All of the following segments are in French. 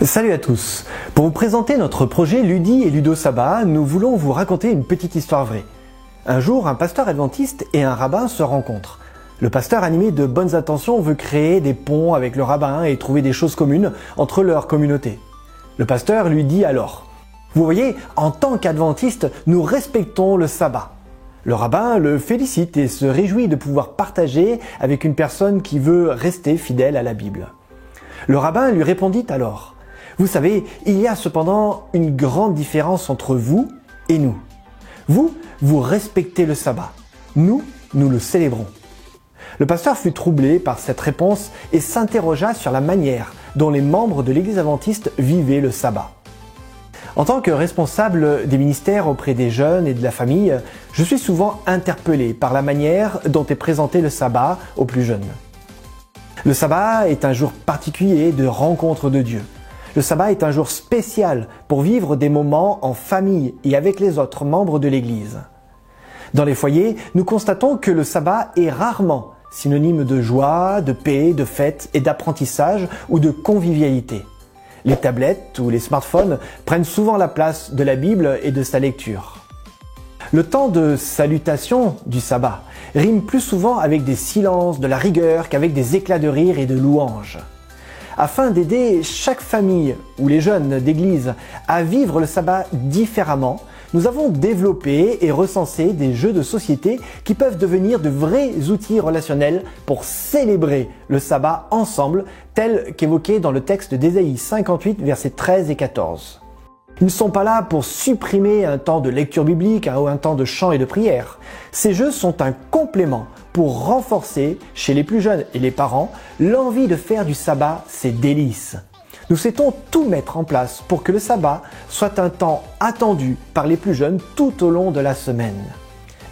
Salut à tous. Pour vous présenter notre projet Ludi et Ludo Sabbat, nous voulons vous raconter une petite histoire vraie. Un jour, un pasteur adventiste et un rabbin se rencontrent. Le pasteur, animé de bonnes intentions, veut créer des ponts avec le rabbin et trouver des choses communes entre leur communauté. Le pasteur lui dit alors: « Vous voyez, en tant qu'adventiste, nous respectons le sabbat. » Le rabbin le félicite et se réjouit de pouvoir partager avec une personne qui veut rester fidèle à la Bible. Le rabbin lui répondit alors: « Vous savez, il y a cependant une grande différence entre vous et nous. Vous, vous respectez le sabbat. Nous, nous le célébrons. » Le pasteur fut troublé par cette réponse et s'interrogea sur la manière dont les membres de l'Église adventiste vivaient le sabbat. En tant que responsable des ministères auprès des jeunes et de la famille, je suis souvent interpellé par la manière dont est présenté le sabbat aux plus jeunes. Le sabbat est un jour particulier de rencontre de Dieu. Le sabbat est un jour spécial pour vivre des moments en famille et avec les autres membres de l'Église. Dans les foyers, nous constatons que le sabbat est rarement synonyme de joie, de paix, de fête et d'apprentissage ou de convivialité. Les tablettes ou les smartphones prennent souvent la place de la Bible et de sa lecture. Le temps de salutation du sabbat rime plus souvent avec des silences, de la rigueur qu'avec des éclats de rire et de louanges. Afin d'aider chaque famille ou les jeunes d'église à vivre le sabbat différemment, nous avons développé et recensé des jeux de société qui peuvent devenir de vrais outils relationnels pour célébrer le sabbat ensemble, tel qu'évoqué dans le texte d'Ésaïe 58, versets 13 et 14. Ils ne sont pas là pour supprimer un temps de lecture biblique ou un temps de chant et de prière. Ces jeux sont un complément pour renforcer, chez les plus jeunes et les parents, l'envie de faire du sabbat ses délices. Nous souhaitons tout mettre en place pour que le sabbat soit un temps attendu par les plus jeunes tout au long de la semaine.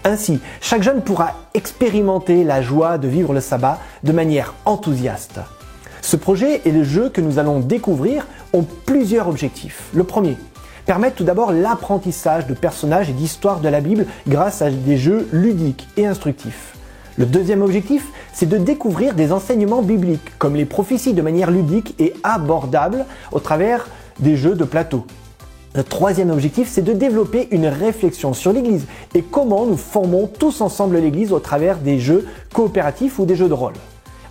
Ainsi, chaque jeune pourra expérimenter la joie de vivre le sabbat de manière enthousiaste. Ce projet et les jeux que nous allons découvrir ont plusieurs objectifs. Le premier, permettre tout d'abord l'apprentissage de personnages et d'histoires de la Bible grâce à des jeux ludiques et instructifs. Le deuxième objectif, c'est de découvrir des enseignements bibliques, comme les prophéties de manière ludique et abordable au travers des jeux de plateau. Le troisième objectif, c'est de développer une réflexion sur l'Église et comment nous formons tous ensemble l'Église au travers des jeux coopératifs ou des jeux de rôle.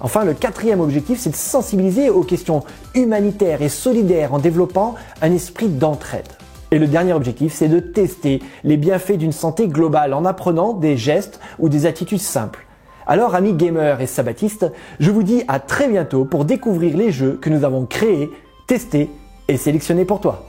Enfin, le quatrième objectif, c'est de sensibiliser aux questions humanitaires et solidaires en développant un esprit d'entraide. Et le dernier objectif, c'est de tester les bienfaits d'une santé globale en apprenant des gestes ou des attitudes simples. Alors, amis gamers et sabbatistes, je vous dis à très bientôt pour découvrir les jeux que nous avons créés, testés et sélectionnés pour toi.